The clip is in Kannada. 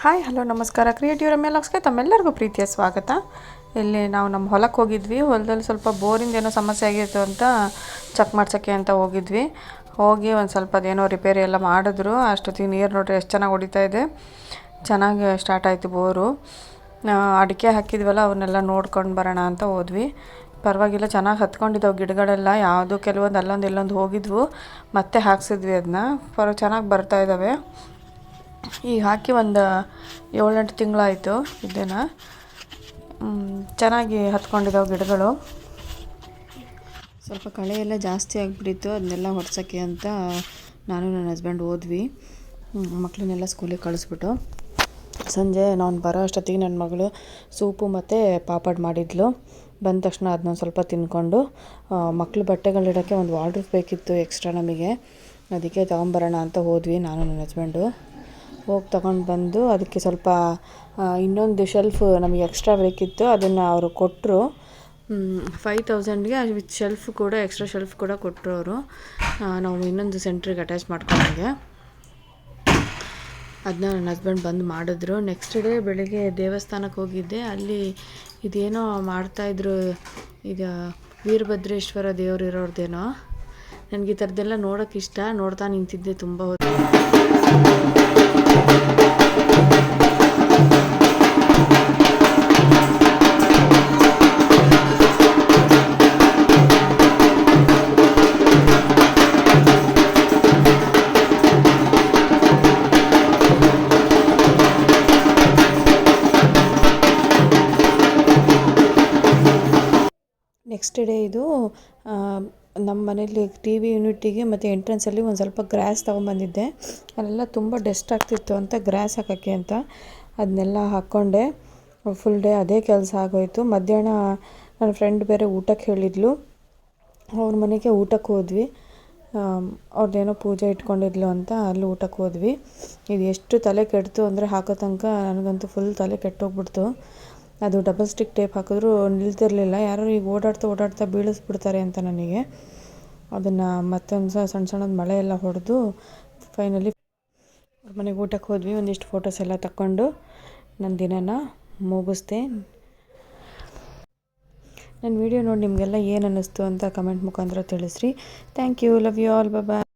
ಹಾಯ್ ಹಲೋ ನಮಸ್ಕಾರ. ಕ್ರಿಯೇಟಿವ್ ರಮ್ಯಾ ಲಾಗ್ಸ್ಗೆ ತಮ್ಮೆಲ್ಲರಿಗೂ ಪ್ರೀತಿಯ ಸ್ವಾಗತ. ಇಲ್ಲಿ ನಾವು ನಮ್ಮ ಹೊಲಕ್ಕೆ ಹೋಗಿದ್ವಿ. ಹೊಲದಲ್ಲಿ ಸ್ವಲ್ಪ ಬೋರಿಂದ ಏನೋ ಸಮಸ್ಯೆ ಆಗಿತ್ತು ಅಂತ ಚೆಕ್ ಮಾಡ್ಸೋಕ್ಕೆ ಅಂತ ಹೋಗಿದ್ವಿ. ಹೋಗಿ ಒಂದು ಸ್ವಲ್ಪ ಅದೇನೋ ರಿಪೇರಿ ಎಲ್ಲ ಮಾಡಿದ್ರು. ಅಷ್ಟೊತ್ತಿಗೆ ನೀರು ನೋಡ್ರಿ ಎಷ್ಟು ಚೆನ್ನಾಗಿ ಹೊಡಿತಾ ಇದೆ. ಚೆನ್ನಾಗಿ ಸ್ಟಾರ್ಟ್ ಆಯಿತು ಬೋರು. ಅಡಿಕೆ ಹಾಕಿದ್ವಲ್ಲ ಅವನ್ನೆಲ್ಲ ನೋಡ್ಕೊಂಡು ಬರೋಣ ಅಂತ ಹೋದ್ವಿ. ಪರವಾಗಿಲ್ಲ, ಚೆನ್ನಾಗಿ ಹತ್ಕೊಂಡಿದ್ದಾವೆ ಗಿಡಗಳೆಲ್ಲ. ಯಾವುದು ಕೆಲವೊಂದು ಅಲ್ಲೊಂದು ಇಲ್ಲೊಂದು ಹೋಗಿದ್ವು, ಮತ್ತೆ ಹಾಕ್ಸಿದ್ವಿ ಅದನ್ನ. ಚೆನ್ನಾಗಿ ಬರ್ತಾ ಇದ್ದಾವೆ. ಈಗ ಹಾಕಿ ಒಂದು 7-8 ತಿಂಗಳಾಯಿತು. ಇದನ್ನು ಚೆನ್ನಾಗಿ ಹತ್ಕೊಂಡಿದ್ದಾವೆ ಗಿಡಗಳು. ಸ್ವಲ್ಪ ಕಳೆ ಎಲ್ಲ ಜಾಸ್ತಿ ಆಗಿಬಿಟ್ಟಿತ್ತು, ಅದನ್ನೆಲ್ಲ ಹೊಡ್ಸೋಕ್ಕೆ ಅಂತ ನಾನು ನನ್ನ ಹಸ್ಬೆಂಡ್ ಹೋದ್ವಿ. ಮಕ್ಕಳನ್ನೆಲ್ಲ ಸ್ಕೂಲಿಗೆ ಕಳಿಸ್ಬಿಟ್ಟು ಸಂಜೆ ನಾನು ಬರೋ ಅಷ್ಟೊತ್ತಿಗೆ ನನ್ನ ಮಗಳು ಸೂಪು ಮತ್ತು ಪಾಪಡ್ ಮಾಡಿದ್ಲು. ಬಂದ ತಕ್ಷಣ ಅದನ್ನೊಂದು ಸ್ವಲ್ಪ ತಿಂದ್ಕೊಂಡು, ಮಕ್ಕಳು ಬಟ್ಟೆಗಳಿಡೋಕ್ಕೆ ಒಂದು ವಾರ್ಡ್ರೋಬ್ ಬೇಕಿತ್ತು ಎಕ್ಸ್ಟ್ರಾ ನಮಗೆ. ಅದಕ್ಕೆ ತೊಗೊಂಬರೋಣ ಅಂತ ಹೋದ್ವಿ ನಾನು ನನ್ನ ಹಸ್ಬೆಂಡು. ಹೋಗಿ ತೊಗೊಂಡು ಬಂದು ಅದಕ್ಕೆ ಸ್ವಲ್ಪ ಇನ್ನೊಂದು ಶೆಲ್ಫ್ ನಮಗೆ ಎಕ್ಸ್ಟ್ರಾ ಬೇಕಿತ್ತು. ಅದನ್ನು ಅವರು ಕೊಟ್ಟರು. 5000ಗೆ ವಿತ್ ಶೆಲ್ಫ್ ಕೂಡ, ಎಕ್ಸ್ಟ್ರಾ ಶೆಲ್ಫ್ ಕೂಡ ಕೊಟ್ಟರು ಅವರು. ನಾವು ಇನ್ನೊಂದು ಸೆಂಟ್ರಿಗೆ ಅಟ್ಯಾಚ್ ಮಾಡ್ಕೊಂಡಾಗೆ ಅದನ್ನ ನನ್ನ ಹಸ್ಬೆಂಡ್ ಬಂದು ಮಾಡಿದ್ರು. ನೆಕ್ಸ್ಟ್ ಡೇ ಬೆಳಗ್ಗೆ ದೇವಸ್ಥಾನಕ್ಕೆ ಹೋಗಿದ್ದೆ. ಅಲ್ಲಿ ಇದೇನೋ ಮಾಡ್ತಾಯಿದ್ರು, ಈಗ ವೀರಭದ್ರೇಶ್ವರ ದೇವರು ಇರೋರ್ದೇನೋ. ನನಗೆ ಈ ಥರದ್ದೆಲ್ಲ ನೋಡೋಕೆ ಇಷ್ಟ. ನೋಡ್ತಾ ನಿಂತಿದ್ದೆ ತುಂಬ ಹೊತ್ತು. ನೆಕ್ಸ್ಟ್ ಡೇ ಇದು ನಮ್ಮ ಮನೇಲಿ ಟಿ ವಿ ಯೂನಿಟಿಗೆ ಮತ್ತು ಎಂಟ್ರೆನ್ಸಲ್ಲಿ ಒಂದು ಸ್ವಲ್ಪ ಗ್ರಾಸ್ ತೊಗೊಂಬಂದಿದ್ದೆ. ಅಲ್ಲೆಲ್ಲ ತುಂಬ ಡಸ್ಟ್ ಆಗ್ತಿತ್ತು ಅಂತ ಗ್ರಾಸ್ ಹಾಕೋಕ್ಕೆ ಅಂತ ಅದನ್ನೆಲ್ಲ ಹಾಕ್ಕೊಂಡೆ. ಫುಲ್ ಡೇ ಅದೇ ಕೆಲಸ ಆಗೋಯಿತು. ಮಧ್ಯಾಹ್ನ ನನ್ನ ಫ್ರೆಂಡ್ ಬೇರೆ ಊಟಕ್ಕೆ ಹೇಳಿದ್ಲು. ಅವ್ರ ಮನೆಗೆ ಊಟಕ್ಕೆ ಹೋದ್ವಿ. ಅವ್ರದ್ದೇನೋ ಪೂಜೆ ಇಟ್ಕೊಂಡಿದ್ಲು ಅಂತ ಅಲ್ಲಿ ಊಟಕ್ಕೆ ಹೋದ್ವಿ. ಇದು ಎಷ್ಟು ತಲೆ ಕೆಡ್ತು ಅಂದರೆ ಹಾಕೋ ತನಕ ನನಗಂತೂ ಫುಲ್ ತಲೆ ಕೆಟ್ಟೋಗ್ಬಿಡ್ತು. ಅದು ಡಬಲ್ ಸ್ಟಿಕ್ ಟೇಪ್ ಹಾಕಿದ್ರು ನಿಲ್ತಿರಲಿಲ್ಲ. ಯಾರು ಈಗ ಓಡಾಡ್ತಾ ಬೀಳಿಸ್ಬಿಡ್ತಾರೆ ಅಂತ ನನಗೆ. ಅದನ್ನು ಮತ್ತೊಂದು ಸಣ್ಣದು ಮಳೆ ಎಲ್ಲ ಹೊಡೆದು ಫೈನಲಿ ಮನೆಗೆ ಊಟಕ್ಕೆ ಹೋದ್ವಿ. ಒಂದಿಷ್ಟು ಫೋಟೋಸ್ ಎಲ್ಲ ತಗೊಂಡು ನನ್ನ ದಿನನ ಮುಗಿಸ್ದೆ. ನನ್ನ ವಿಡಿಯೋ ನೋಡಿ ನಿಮಗೆಲ್ಲ ಏನು ಅನ್ನಿಸ್ತು ಅಂತ ಕಮೆಂಟ್ ಮುಖಾಂತರ ತಿಳಿಸ್ರಿ. Thank you. Love you all. Bye.